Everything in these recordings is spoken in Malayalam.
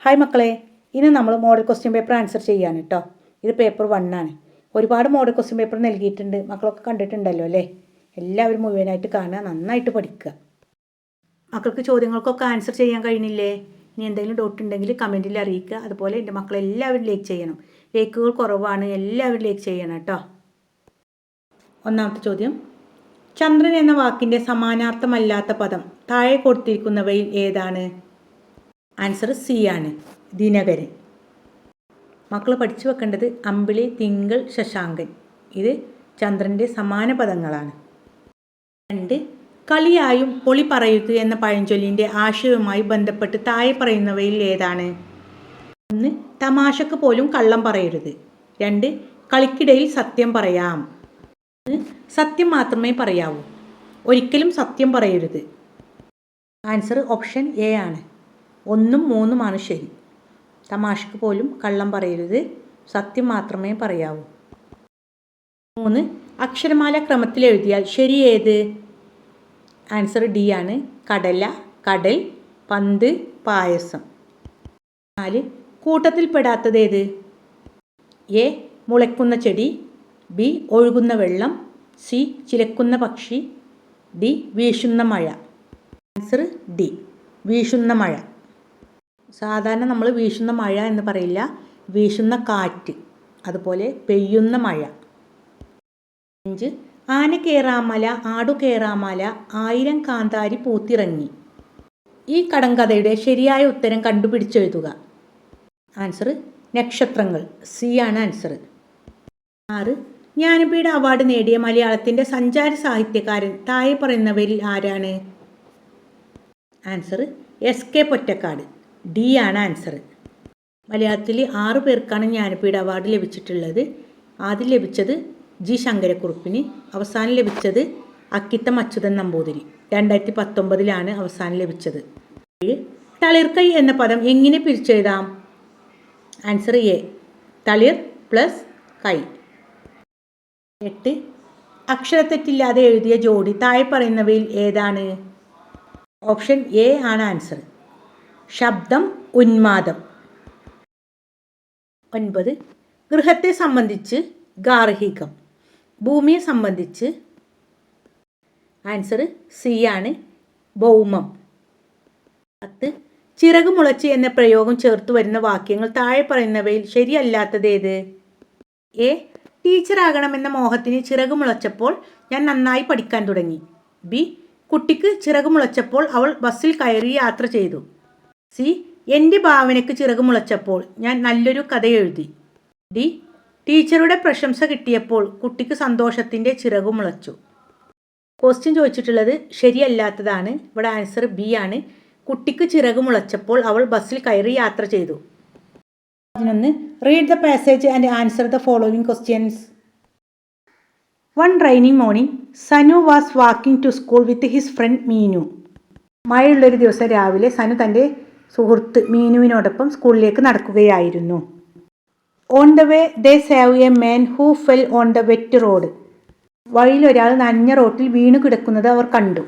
ഹായ് മക്കളെ, ഇന്ന് നമ്മൾ മോഡൽ ക്വസ്റ്റ്യൻ പേപ്പർ ആൻസർ ചെയ്യാണ് കേട്ടോ. ഇത് പേപ്പർ 1 ആണ്. ഒരുപാട് മോഡൽ ക്വസ്റ്റ്യൻ പേപ്പർ നൽകിയിട്ടുണ്ട്. മക്കളൊക്കെ കണ്ടിട്ടുണ്ടല്ലോ അല്ലേ? എല്ലാവരും മുഴുവനായിട്ട് കാണുക, നന്നായിട്ട് പഠിക്കുക. മക്കൾക്ക് ചോദ്യങ്ങൾക്കൊക്കെ ആൻസർ ചെയ്യാൻ കഴിയുന്നില്ലേ? ഇനി എന്തെങ്കിലും ഡൗട്ട് ഉണ്ടെങ്കിൽ കമൻറ്റിൽ അറിയിക്കുക. അതുപോലെ എൻ്റെ മക്കളെല്ലാവരും ലൈക്ക് ചെയ്യണം. ലൈക്കുകൾ കുറവാണ്, എല്ലാവരും ലൈക്ക് ചെയ്യണം കേട്ടോ. ഒന്നാമത്തെ ചോദ്യം, ചന്ദ്രൻ എന്ന വാക്കിൻ്റെ സമാനാർത്ഥമല്ലാത്ത പദം താഴെ കൊടുത്തിരിക്കുന്നവയിൽ ഏതാണ്? ആൻസർ സി ആണ്, ദിനകരൻ. മക്കൾ പഠിച്ചു വെക്കേണ്ടത് അമ്പിളി, തിങ്കൾ, ശശാങ്കൻ. ഇത് ചന്ദ്രൻ്റെ സമാന പദങ്ങളാണ്. 2, കളിയായും പൊളി പറയരുത് എന്ന പഴഞ്ചൊല്ലിൻ്റെ ആശയവുമായി ബന്ധപ്പെട്ട് താഴെ പറയുന്നവയിൽ ഏതാണ്? 1, തമാശക്ക് പോലും കള്ളം പറയരുത്. 2, കളിക്കിടയിൽ സത്യം പറയാം. 3, സത്യം മാത്രമേ പറയാവൂ. ഒരിക്കലും സത്യം പറയരുത്. ആൻസർ ഓപ്ഷൻ എ ആണ്. 1ഉം 3ഉമാണ് ശരി. തമാശക്ക് പോലും കള്ളം പറയരുത്, സത്യം മാത്രമേ പറയാവൂ. 3, അക്ഷരമാല ക്രമത്തിൽ എഴുതിയാൽ ശരി ഏത്? ആൻസർ ഡി ആണ്, കടല, കടൽ, പന്ത്, പായസം. 4, കൂട്ടത്തിൽപ്പെടാത്തത് ഏത്? എ, മുളയ്ക്കുന്ന ചെടി, ബി, ഒഴുകുന്ന വെള്ളം, സി, ചിലക്കുന്ന പക്ഷി, ഡി, വീശുന്ന മഴ. ആൻസർ ഡി, വീശുന്ന മഴ. സാധാരണ നമ്മൾ വീശുന്ന മഴ എന്ന് പറയില്ല, വീശുന്ന കാറ്റ്, അതുപോലെ പെയ്യുന്ന മഴ. 5, ആന കേറാമല, ആടു കേറാമല, 1000 കാന്താരി പൂത്തിറങ്ങി. ഈ കടങ്കഥയുടെ ശരിയായ ഉത്തരം കണ്ടുപിടിച്ചെഴുതുക. ആൻസർ നക്ഷത്രങ്ങൾ, സി ആണ് ആൻസർ. 6, ജ്ഞാനപീഠ അവാർഡ് നേടിയ മലയാളത്തിൻ്റെ സഞ്ചാര സാഹിത്യകാരൻ താഴെ പറയുന്നവരിൽ ആരാണ്? Answer S K Pottekkatt, D ആണ് ആൻസർ. മലയാളത്തിൽ 6 പേർക്കാണ് ജ്ഞാനപീഠ അവാർഡ് ലഭിച്ചിട്ടുള്ളത്. ആദ്യം ലഭിച്ചത് ജി ശങ്കരക്കുറുപ്പിന്, അവസാനം ലഭിച്ചത് അക്കിത്തം അച്യുതൻ നമ്പൂതിരി. 2019 അവസാനം ലഭിച്ചത്. 7, തളിർക്കൈ എന്ന പദം എങ്ങനെ പിരിച്ചെഴുതാം? ആൻസർ എ, തളിർ പ്ലസ് കൈ. 8, അക്ഷരത്തെറ്റില്ലാതെ എഴുതിയ ജോഡി താഴെ പറയുന്നവയിൽ ഏതാണ്? ഓപ്ഷൻ എ ആണ് ആൻസർ, ശബ്ദം, ഉന്മാദം. 9, ഗൃഹത്തെ സംബന്ധിച്ച് ഗാർഹികം, ഭൂമിയെ സംബന്ധിച്ച് ആൻസർ സി ആണ്, ഭൗമം. 10, ചിറക് മുളച്ച് എന്ന പ്രയോഗം ചേർത്ത് വരുന്ന വാക്യങ്ങൾ താഴെ പറയുന്നവയിൽ ശരിയല്ലാത്തത് ഏത്? എ, ടീച്ചറാകണമെന്ന മോഹത്തിന് ചിറക് മുളച്ചപ്പോൾ ഞാൻ നന്നായി പഠിക്കാൻ തുടങ്ങി. ബി, കുട്ടിക്ക് ചിറക് മുളച്ചപ്പോൾ അവൾ ബസ്സിൽ കയറി യാത്ര ചെയ്തു. സി, എൻ്റെ ഭാവനയ്ക്ക് ചിറക് മുളച്ചപ്പോൾ ഞാൻ നല്ലൊരു കഥ എഴുതി. ഡി, ടീച്ചറുടെ പ്രശംസ കിട്ടിയപ്പോൾ കുട്ടിക്ക് സന്തോഷത്തിൻ്റെ ചിറകു മുളച്ചു. ക്വസ്റ്റ്യൻ ചോദിച്ചിട്ടുള്ളത് ശരിയല്ലാത്തതാണ്. ഇവിടെ ആൻസർ ബി ആണ്, കുട്ടിക്ക് ചിറക് മുളച്ചപ്പോൾ അവൾ ബസ്സിൽ കയറി യാത്ര ചെയ്തു. 11, read the passage and answer the following questions. One rainy morning Sanu was walking to school with his friend Meenu. മഴയുള്ളൊരു ദിവസം രാവിലെ സനു തൻ്റെ സുഹൃത്ത് മീനുവിനോടൊപ്പം സ്കൂളിലേക്ക് നടക്കുകയായിരുന്നു. On the way they saw a man who fell on the wet road. വഴിയിൽ ഒരാൾ നനഞ്ഞ റോട്ടിൽ വീണു കിടക്കുന്നത് അവർ കണ്ടു.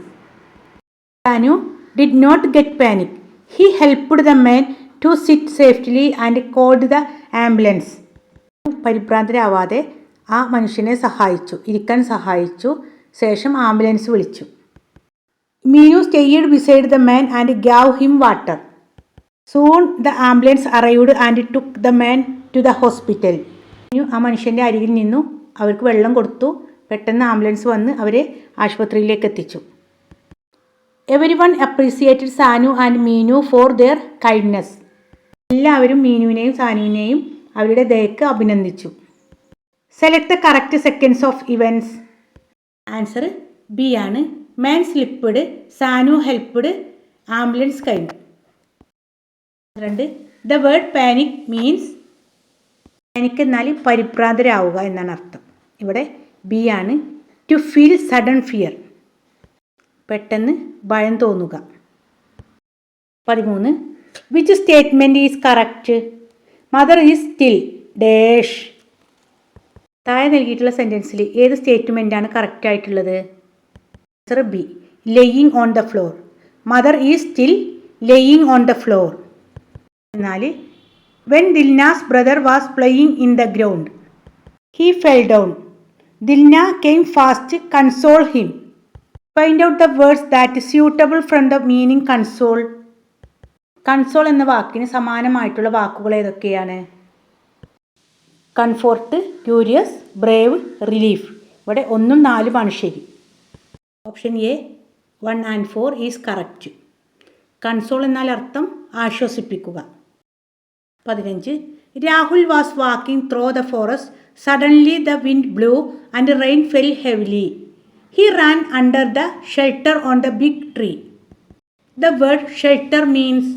Sanu did not get panic. He helped the man to sit safely and called the ambulance. പരിഭ്രാന്തരാവാതെ ആ മനുഷ്യനെ ഇരിക്കാൻ സഹായിച്ചു. ശേഷം ആംബുലൻസ് വിളിച്ചു. Meenu stayed beside the man and gave him water. Soon the ambulance arrived and took the man to the hospital. Meenu ആ മനുഷ്യൻ്റെ അരികിൽ നിന്നു അവർക്ക് വെള്ളം കൊടുത്തു. പെട്ടെന്ന് ആംബുലൻസ് വന്ന് അവരെ ആശുപത്രിയിലേക്ക് എത്തിച്ചു. Everyone appreciated Sanu and Meenu for their kindness. എല്ലാവരും മീനുവിനെയും സാനുവിനെയും അവരുടെ ദയക്ക് അഭിനന്ദിച്ചു. Select the correct seconds of events. Answer B ആണ്, മാൻ സ്ലിപ്പ്ഡ്, സാനു ഹെൽപ്ഡ്, ആംബുലൻസ് കഴിഞ്ഞു. 2, the word panic means, panic എന്നാൽ പരിഭ്രാന്തരാവുക എന്നാണ് അർത്ഥം. ഇവിടെ ബി ആണ്, ടു ഫീൽ സഡൻ ഫിയർ, പെട്ടെന്ന് ഭയം തോന്നുക. 13, which statement is correct? Mother is still dash. താഴെ നൽകിയിട്ടുള്ള സെൻറ്റൻസിൽ ഏത് സ്റ്റേറ്റ്മെൻറ്റാണ് കറക്റ്റ് ആയിട്ടുള്ളത്? Answer B, laying on the floor. Mother is still laying on the floor. എന്നാൽ when Dilna's brother was playing in the ground he fell down. Dilna came fast console him. Find out the words that suitable from the meaning console. Console എന്ന വാക്കിന് സമാനമായിട്ടുള്ള വാക്കുകൾ ഏതൊക്കെയാണ്? Comfort, curious, brave, relief. ഇവിടെ 1ഉം 4ഉമാണ് ശരി. Option A 1 and 4 is correct. Console എന്നാൽ അർത്ഥം ആശ്വസിപ്പിക്കുക. 15. Rahul was walking through the forest. Suddenly the wind blew and rain fell heavily. He ran under the shelter on the big tree. The word shelter means.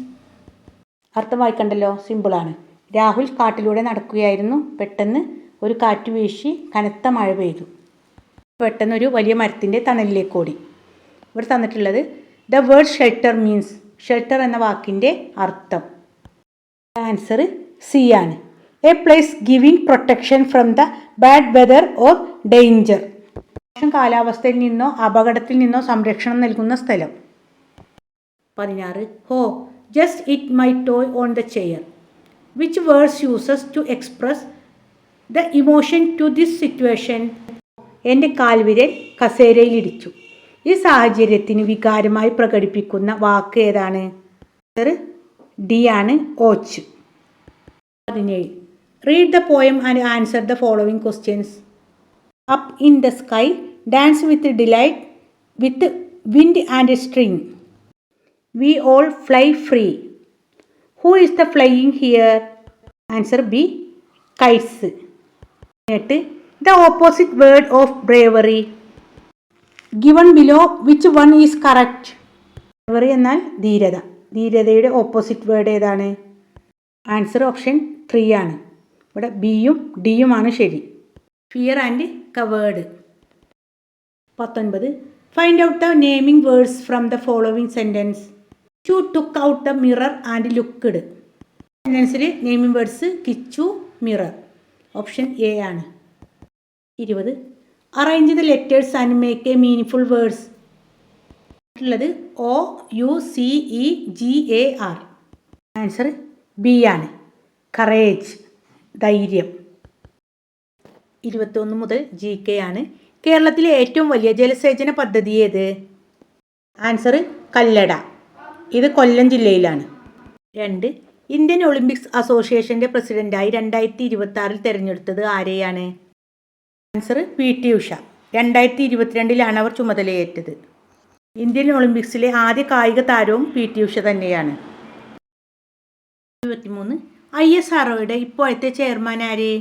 അർത്ഥം വായിക്കണ്ടല്ലോ, സിമ്പിളാണ്. രാഹുൽ കാട്ടിലൂടെ നടക്കുകയായിരുന്നു. പെട്ടെന്ന് ഒരു കാറ്റ് വീശി കനത്ത മഴ പെയ്തു. പെട്ടെന്ന് ഒരു വലിയ മരത്തിൻ്റെ തണലിലേക്ക് ഓടി. ഇവിടെ തന്നിട്ടുള്ളത് the word shelter means. Shelter എന്ന വാക്കിൻ്റെ അർത്ഥം. ആൻസർ സി ആണ്. A place giving protection from the bad weather or danger. മോശം കാലാവസ്ഥയിൽ നിന്നോ അപകടത്തിൽ നിന്നോ സംരക്ഷണം നൽകുന്ന സ്ഥലം. 16. Oh just hit my toe on the chair. Which words uses to express the emotion to this situation. എൻ്റെ കാൽവിരൽ കസേരയിൽ ഇടിച്ചു. ഈ സാഹചര്യത്തിന് വികാരമായി പ്രകടിപ്പിക്കുന്ന വാക്ക് ഏതാണ്? ഡി ആണ്, ഓച്ച്. 17. Read the poem and answer the following questions. Up in the sky, dance with delight, with wind and string. We all fly free. Who is the flying here? Answer B, Kites. 18. The opposite word of bravery. Given below which one is correct. Bravery എന്നാൽ ധീരത. ധീരതയുടെ ഓപ്പോസിറ്റ് വേർഡ് ഏതാണ്? ആൻസർ ഓപ്ഷൻ 3 ആണ്. ഇവിടെ ബിയും ഡിയുമാണ് ശരി. Fear and covered. 19. Find out the naming words from the following sentence. Kichu took out the mirror and looked. സെൻറ്റൻസിൽ naming words Kichu, mirror. Option A ആണ്. 20. Arrange the letters and make a meaning words. ഉള്ളത് OUCEGAR. ആൻസർ ബി ആണ്, കറേജ്, ധൈര്യം. 21 മുതൽ GK ആണ്. കേരളത്തിലെ ഏറ്റവും വലിയ ജലസേചന പദ്ധതി ഏത്? ആൻസർ കല്ലട. ഇത് കൊല്ലം ജില്ലയിലാണ്. 2. ഇന്ത്യൻ ഒളിമ്പിക്സ് അസോസിയേഷൻ്റെ പ്രസിഡന്റായി 2026 തിരഞ്ഞെടുത്തത് ആരെയാണ്? Answer PT Usha. 2022 അവർ ചുമതലയേറ്റത്. ഇന്ത്യൻ ഒളിമ്പിക്സിലെ ആദ്യ കായിക താരവും PT ഉഷ തന്നെയാണ്. 23. ISROയുടെ ഇപ്പോഴത്തെ ചെയർമാൻ ആര്?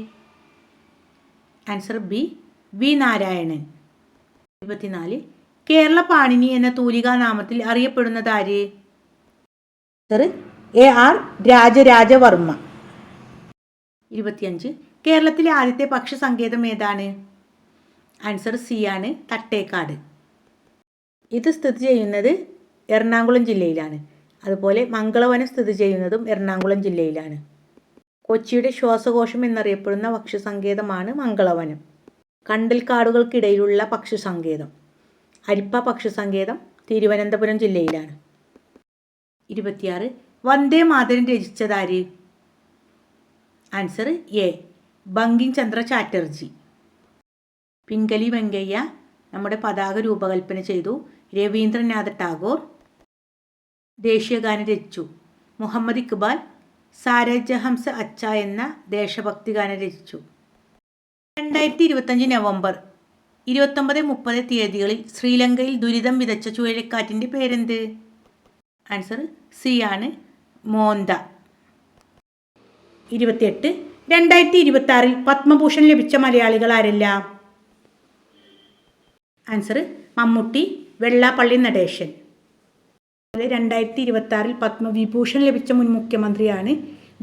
Answer B, V Narayanan. 24. Kerala Panini എന്ന തൂലികാനാമത്തിൽ അറിയപ്പെടുന്നത് ആര്? Answer AR Rajarajavarma. 25. കേരളത്തിലെ ആദ്യത്തെ പക്ഷി സങ്കേതം ഏതാണ്? ആൻസർ സി ആണ്, തട്ടേക്കാട്. ഇത് സ്ഥിതി ചെയ്യുന്നത് എറണാകുളം ജില്ലയിലാണ്. അതുപോലെ മംഗളവനം സ്ഥിതി ചെയ്യുന്നതും എറണാകുളം ജില്ലയിലാണ്. കൊച്ചിയുടെ ശ്വാസകോശം എന്നറിയപ്പെടുന്ന പക്ഷി സങ്കേതമാണ് മംഗളവനം. കണ്ടൽക്കാടുകൾക്കിടയിലുള്ള പക്ഷി സങ്കേതം അരിപ്പ പക്ഷി സങ്കേതം തിരുവനന്തപുരം ജില്ലയിലാണ്. 26. വന്ദേ മാതരം രചിച്ചതാര്? Answer A, Bankim Chandra Chatterjee. പിംഗലി വെങ്കയ്യ നമ്മുടെ പതാക രൂപകൽപ്പന ചെയ്തു. രവീന്ദ്രനാഥ് ടാഗോർ ദേശീയഗാനം രചിച്ചു. മുഹമ്മദ് ഇക്ബാൽ സാരജഹംസ അച്ച എന്ന ദേശഭക്തി ഗാനം രചിച്ചു. 2025 നവംബർ 29-30 തീയതികളിൽ ശ്രീലങ്കയിൽ ദുരിതം വിതച്ച ചുഴലിക്കാറ്റിൻ്റെ പേരെന്ത്? ആൻസർ സി ആണ്, മോന്ത. 28. 2026 പത്മഭൂഷൺ ലഭിച്ച മലയാളികൾ ആരെല്ലാം? ആൻസർ മമ്മൂട്ടി, വെള്ളാപ്പള്ളി നടേശൻ. 2026 പത്മവിഭൂഷൺ ലഭിച്ച മുൻ മുഖ്യമന്ത്രിയാണ്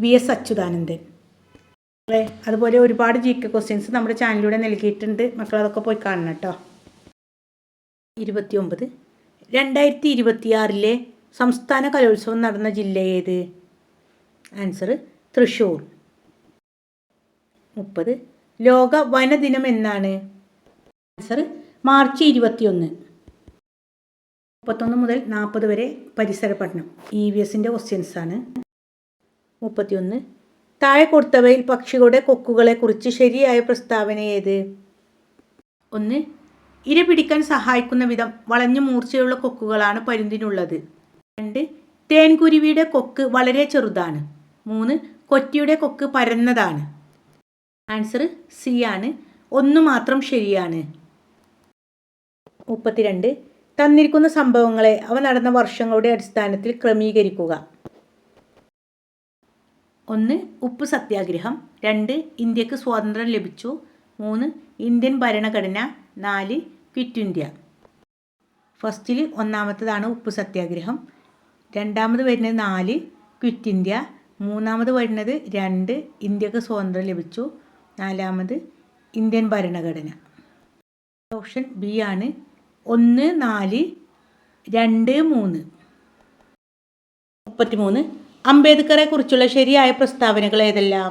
VS അച്യുതാനന്ദൻ. അതുപോലെ ഒരുപാട് GK ക്വസ്റ്റ്യൻസ് നമ്മുടെ ചാനലിലൂടെ നൽകിയിട്ടുണ്ട്. മക്കളതൊക്കെ പോയി കാണണം കേട്ടോ. 29. 2026 സംസ്ഥാന കലോത്സവം നടന്ന ജില്ല ഏത്? ആൻസർ തൃശ്ശൂർ. 30. ലോക വനദിനം എന്നാണ്? Answer March 21. 31 മുതൽ 40 വരെ പരിസര പഠനം EVSൻ്റെ ക്വസ്റ്റ്യൻസ് ആണ്. 31. താഴെ കൊടുത്തവയിൽ പക്ഷികളുടെ കൊക്കുകളെക്കുറിച്ച് ശരിയായ പ്രസ്താവന ഏത്? 1. ഇര പിടിക്കാൻ സഹായിക്കുന്ന വിധം വളഞ്ഞു മൂർച്ചയുള്ള കൊക്കുകളാണ് പരുന്തിനുള്ളത്. 2. തേൻകുരുവിയുടെ കൊക്ക് വളരെ ചെറുതാണ്. 3. കൊറ്റിയുടെ കൊക്ക് പരന്നതാണ്. ആൻസർ സി ആണ്. ഒന്ന് മാത്രം ശരിയാണ്. 32. തന്നിരിക്കുന്ന സംഭവങ്ങളെ അവ നടന്ന വർഷങ്ങളുടെ അടിസ്ഥാനത്തിൽ ക്രമീകരിക്കുക. 1. ഉപ്പ് സത്യാഗ്രഹം. 2. ഇന്ത്യക്ക് സ്വാതന്ത്ര്യം ലഭിച്ചു. 3. ഇന്ത്യൻ ഭരണഘടന. 4. Quit India. ഫസ്റ്റിൽ ഒന്നാമത്തതാണ് ഉപ്പ് സത്യാഗ്രഹം. രണ്ടാമത് വരുന്നത് 4 ക്വിറ്റ് ഇന്ത്യ. മൂന്നാമത് വരുന്നത് 2 ഇന്ത്യക്ക് സ്വാതന്ത്ര്യം ലഭിച്ചു. നാലാമത് ഇന്ത്യൻ ഭരണഘടന. ഓപ്ഷൻ ബി ആണ്. 1, 4, 2, 3. 33. അംബേദ്കറെ കുറിച്ചുള്ള ശരിയായ പ്രസ്താവനകൾ ഏതെല്ലാം?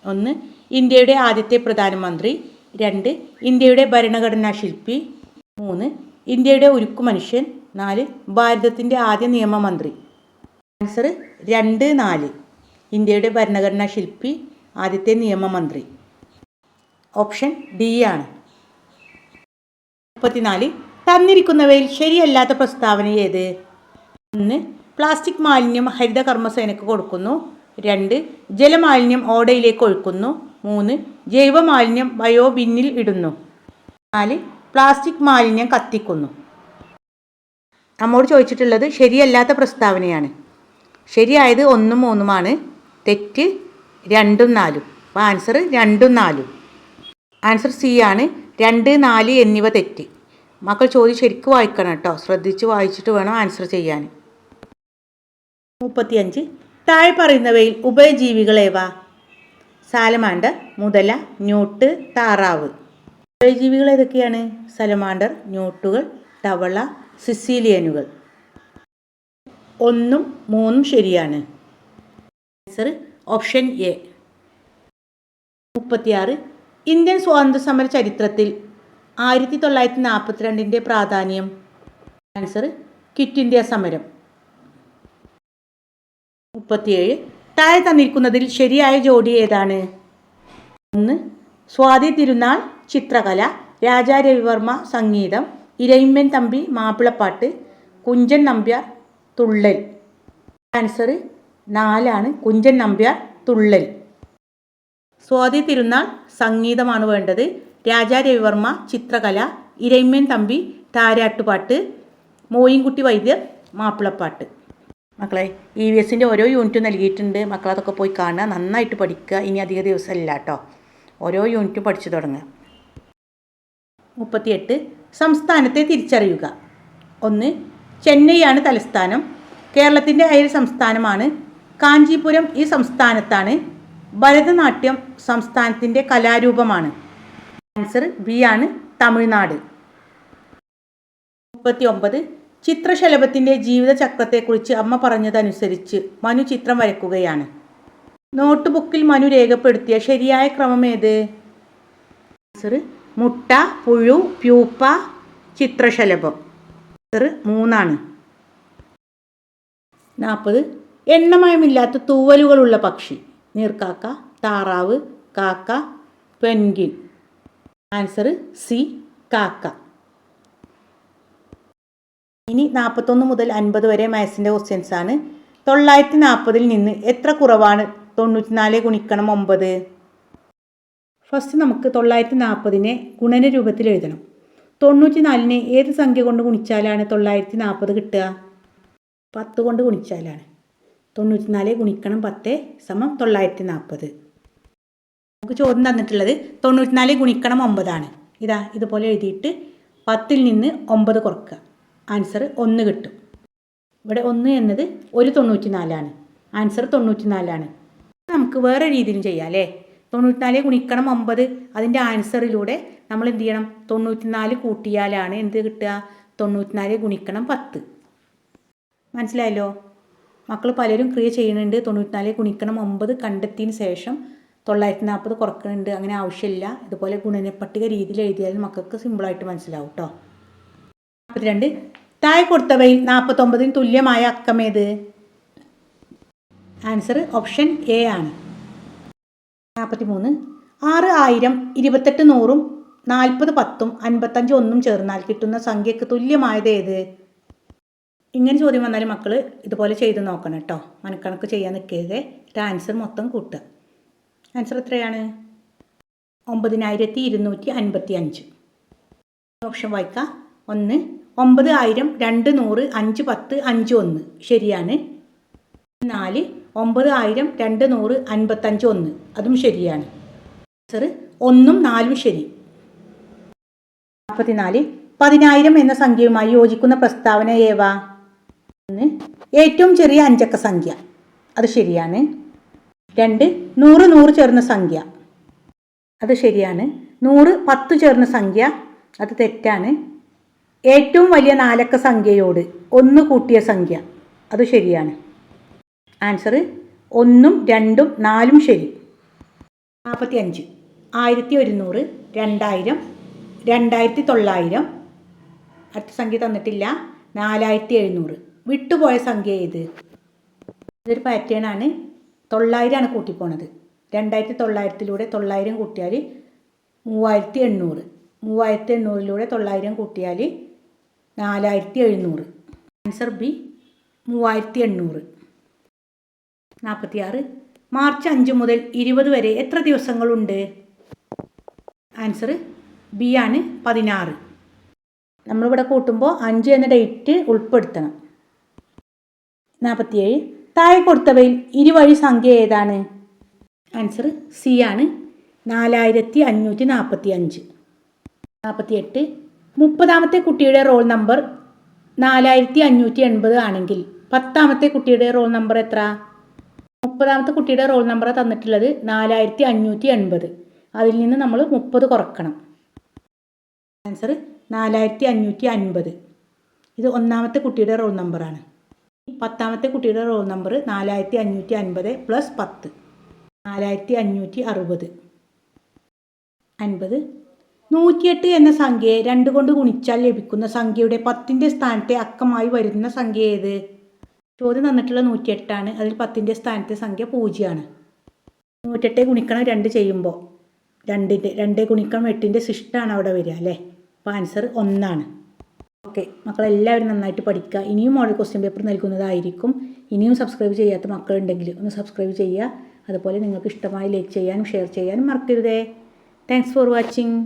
1. ഇന്ത്യയുടെ ആദ്യത്തെ പ്രധാനമന്ത്രി. 2. ഇന്ത്യയുടെ ഭരണഘടനാ ശില്പി. 3. ഇന്ത്യയുടെ ഉരുക്കു മനുഷ്യൻ. 4. ഭാരതത്തിൻ്റെ ആദ്യ നിയമമന്ത്രി. ആൻസർ 2, 4. ഇന്ത്യയുടെ ഭരണഘടനാ ശില്പി, ആദ്യത്തെ നിയമമന്ത്രി. ഓപ്ഷൻ ഡി ആണ്. 34. തന്നിരിക്കുന്നവയിൽ ശരിയല്ലാത്ത പ്രസ്താവന ഏത്? 1. പ്ലാസ്റ്റിക് മാലിന്യം ഹരിത കർമ്മസേനയ്ക്ക് കൊടുക്കുന്നു. 2. ജലമാലിന്യം ഓടയിലേക്ക് ഒഴുക്കുന്നു. 3. ജൈവമാലിന്യം ബയോബിന്നിൽ ഇടുന്നു. 4. പ്ലാസ്റ്റിക് മാലിന്യം കത്തിക്കുന്നു. നമ്മോട് ചോദിച്ചിട്ടുള്ളത് ശരിയല്ലാത്ത പ്രസ്താവനയാണ്. ശരിയായത് 1, 3 തെറ്റ് 2, 4. അപ്പോൾ ആൻസർ 2, 4. ആൻസർ സി ആണ്. 2, 4 എന്നിവ തെറ്റ്. മക്കൾ ചോദ്യം ശരിക്കും വായിക്കണം കേട്ടോ. ശ്രദ്ധിച്ച് വായിച്ചിട്ട് വേണം ആൻസർ ചെയ്യാൻ. 35. താഴെ പറയുന്നവയിൽ ഉഭയജീവികളേവ? സാലമാണ്ടർ, മുതല, ന്യൂട്ട്, താറാവ്. ഉഭയജീവികൾ ഏതൊക്കെയാണ്? സലമാണ്ടർ, ന്യൂട്ടുകൾ, തവള, സിസീലിയനുകൾ. 1, 3 ശരിയാണ്. Answer option A. 36. ഇന്ത്യൻ സ്വാതന്ത്ര്യ സമര ചരിത്രത്തിൽ 1942 പ്രാധാന്യം. ആൻസർ ക്വിറ്റ് ഇന്ത്യ സമരം. 37. താഴെ തന്നിരിക്കുന്നതിൽ ശരിയായ ജോഡി ഏതാണ്? 1. സ്വാതി തിരുനാൾ ചിത്രകല, രാജാ രവിവർമ്മ സംഗീതം, ഇരയിമ്മൻ തമ്പി മാപ്പിളപ്പാട്ട്, കുഞ്ചൻ നമ്പ്യാർ തുള്ളൽ. ആൻസർ 4 ആണ്. കുഞ്ചൻ നമ്പ്യാർ തുള്ളൽ. സ്വാതി തിരുനാൾ സംഗീതമാണ് വേണ്ടത്. രാജാ രവിവർമ്മ ചിത്രകല, ഇരയിമ്മൻ തമ്പി താരാട്ടുപാട്ട്, മോയിൻകുട്ടി വൈദ്യർ മാപ്പിളപ്പാട്ട്. മക്കളെ EVSൻ്റെ ഓരോ യൂണിറ്റും നൽകിയിട്ടുണ്ട്. മക്കളതൊക്കെ പോയി കാണുക, നന്നായിട്ട് പഠിക്കുക. ഇനി അധിക ദിവസമില്ല കേട്ടോ. ഓരോ യൂണിറ്റും പഠിച്ചു തുടങ്ങുക. 38. സംസ്ഥാനത്തെ തിരിച്ചറിയുക. 1. ചെന്നൈയാണ് തലസ്ഥാനം. കേരളത്തിൻ്റെ അയൽ സംസ്ഥാനമാണ്. കാഞ്ചീപുരം ഈ സംസ്ഥാനത്താണ്. ഭരതനാട്യം സംസ്ഥാനത്തിൻ്റെ കലാരൂപമാണ്. ആൻസർ ബി ആണ്. തമിഴ്നാട്. 39. ചിത്രശലഭത്തിൻ്റെ ജീവിതചക്രത്തെക്കുറിച്ച് അമ്മ പറഞ്ഞതനുസരിച്ച് മനു ചിത്രം വരയ്ക്കുകയാണ്. നോട്ട് ബുക്കിൽ മനു രേഖപ്പെടുത്തിയ ശരിയായ ക്രമം ഏത്? ആൻസർ മുട്ട, പുഴു, പ്യൂപ്പ, ചിത്രശലഭം. ആൻസർ 3 ആണ്. 40. എണ്ണമയമില്ലാത്ത തൂവലുകളുള്ള പക്ഷി. നീർക്കാക്ക, താറാവ്, കാക്ക, പെൻഗിൻ. ആൻസർ സി കാക്ക. ഇനി 41 മുതൽ 50 വരെ മാത്സിൻ്റെ ക്വസ്റ്റ്യൻസ് ആണ്. 940 നിന്ന് എത്ര കുറവാണ് 94 ഗുണിക്കണം 9? ഫസ്റ്റ് നമുക്ക് 940നെ ഗുണന രൂപത്തിൽ എഴുതണം. 94നെ ഏത് സംഖ്യ കൊണ്ട് ഗുണിച്ചാലാണ് 940 കിട്ടുക? 10 കൊണ്ട് ഗുണിച്ചാലാണ്. 94 ഗുണിക്കണം 10 സമം 940. നമുക്ക് ചോദ്യം തന്നിട്ടുള്ളത് 94 ഗുണിക്കണം 9 ആണ്. ഇതുപോലെ എഴുതിയിട്ട് 10ൽ നിന്ന് 9 കുറക്കുക. ആൻസർ 1 കിട്ടും. ഇവിടെ 1 എന്നത് ഒരു 94 ആണ്. ആൻസർ 94 ആണ്. നമുക്ക് വേറെ രീതിയിലും ചെയ്യാം അല്ലേ. 94 ഗുണിക്കണം 9 അതിൻ്റെ ആൻസറിലൂടെ നമ്മൾ എന്ത് ചെയ്യണം? 94 കൂട്ടിയാലാണ് എന്ത് കിട്ടുക? 94 ഗുണിക്കണം 10. മനസ്സിലായല്ലോ? മക്കൾ പലരും ക്രിയ ചെയ്യുന്നുണ്ട്. 94 ഗുണിക്കണം 9 കണ്ടെത്തിയതിന് ശേഷം 940 കുറക്കുന്നുണ്ട്. അങ്ങനെ ആവശ്യമില്ല. ഇതുപോലെ ഗുണനപ്പട്ടിക രീതിയിൽ എഴുതിയാലും മക്കൾക്ക് സിമ്പിളായിട്ട് മനസ്സിലാവും കേട്ടോ. 42. താഴെ കൊടുത്തവയിൽ 49ന് തുല്യമായ അക്കമേത്? ആൻസർ ഓപ്ഷൻ എ ആണ്. 43. 6,000 28 100 40 10 55 1 ചേർന്നാൽ കിട്ടുന്ന സംഖ്യക്ക് തുല്യമായത് ഏത്? ഇങ്ങനെ ചോദ്യം വന്നാൽ മക്കൾ ഇതുപോലെ ചെയ്ത് നോക്കണം കേട്ടോ. മനക്കണക്ക് ചെയ്യാൻ നിൽക്കരുത്. ഇത് ആൻസർ മൊത്തം കൂട്ടുക. ആൻസർ എത്രയാണ്? 9255. ഓപ്ഷൻ വായിക്കാം. 1 9000 2 100 5 10 5 1 ശരിയാണ്. 4 9000 2 100 55 1 അതും ശരിയാണ്. ആൻസർ 1ഉം 4ഉം ശരി. 44. 10000 എന്ന സംഖ്യയുമായി യോജിക്കുന്ന പ്രസ്താവന ഏവ? 1 ഏറ്റവും ചെറിയ അഞ്ചക്ക സംഖ്യ, അത് ശരിയാണ്. 2 100 100 ചേർന്ന സംഖ്യ, അത് ശരിയാണ്. 100 10 ചേർന്ന സംഖ്യ, അത് തെറ്റാണ്. ഏറ്റവും വലിയ നാലക്ക സംഖ്യയോട് 1 കൂട്ടിയ സംഖ്യ, അത് ശരിയാണ്. ആൻസർ 1ഉം 2ഉം 4ഉം ശരി. 45. 1100 2000 2900. അടുത്ത സംഖ്യ തന്നിട്ടില്ല. 4700. വിട്ടുപോയ സംഖ്യ ഏത്? ഇതൊരു പാറ്റേൺ ആണ്. 900 കൂട്ടിപ്പോണത്. 2900 900 കൂട്ടിയാൽ 3800. 3800 900 കൂട്ടിയാൽ 4700. Answer B 3800. 46. മാർച്ച് 5 മുതൽ 20 വരെ എത്ര ദിവസങ്ങളുണ്ട്? ആൻസർ ബി ആണ് 16. നമ്മളിവിടെ കൂട്ടുമ്പോൾ 5 എന്ന ഡേറ്റ് ഉൾപ്പെടുത്തണം. 47. താഴെ കൊടുത്തവയിൽ ഇരുവഴി സംഖ്യ ഏതാണ്? ആൻസർ സി ആണ് 4545. 48. 30ാമത്തെ കുട്ടിയുടെ റോൾ നമ്പർ 4580 ആണെങ്കിൽ 10ാമത്തെ കുട്ടിയുടെ റോൾ നമ്പർ എത്ര? 30ാമത്തെ കുട്ടിയുടെ റോൾ നമ്പർ തന്നിട്ടുള്ളത് 4580. അതിൽ നിന്ന് നമ്മൾ 30 കുറക്കണം. ആൻസർ 4550. ഇത് 1ാമത്തെ കുട്ടിയുടെ റോൾ നമ്പറാണ്. 10ാമത്തെ കുട്ടിയുടെ റോൾ നമ്പർ 4550 പ്ലസ് 10 4560. 50. 108 എന്ന സംഖ്യയെ 2 കൊണ്ട് ഗുണിച്ചാൽ ലഭിക്കുന്ന സംഖ്യയുടെ 10ന്റെ സ്ഥാനത്തെ അക്കമായി വരുന്ന സംഖ്യ ഏത്? ചോദ്യം തന്നിട്ടുള്ള 108 ആണ്. അതിൽ 10ന്റെ സ്ഥാനത്തെ സംഖ്യ 0 ആണ്. 108 ഗുണിക്കണം 2 ചെയ്യുമ്പോൾ 2 ഗുണിക്കണം 8ന്റെ ശിഷ്ടമാണ് അവിടെ വരിക അല്ലേ. അപ്പോൾ ആൻസർ 1 ആണ്. ഓക്കെ, മക്കളെല്ലാവരും നന്നായിട്ട് പഠിക്കുക. ഇനിയും മോഡൽ ക്വസ്റ്റ്യൻ പേപ്പർ നൽകുന്നതായിരിക്കും. ഇനിയും സബ്സ്ക്രൈബ് ചെയ്യാത്ത മക്കളുണ്ടെങ്കിൽ ഒന്ന് സബ്സ്ക്രൈബ് ചെയ്യുക. അതുപോലെ നിങ്ങൾക്ക് ഇഷ്ടമായി ലൈക്ക് ചെയ്യാനും ഷെയർ ചെയ്യാനും മറക്കരുതേ. Thanks for watching.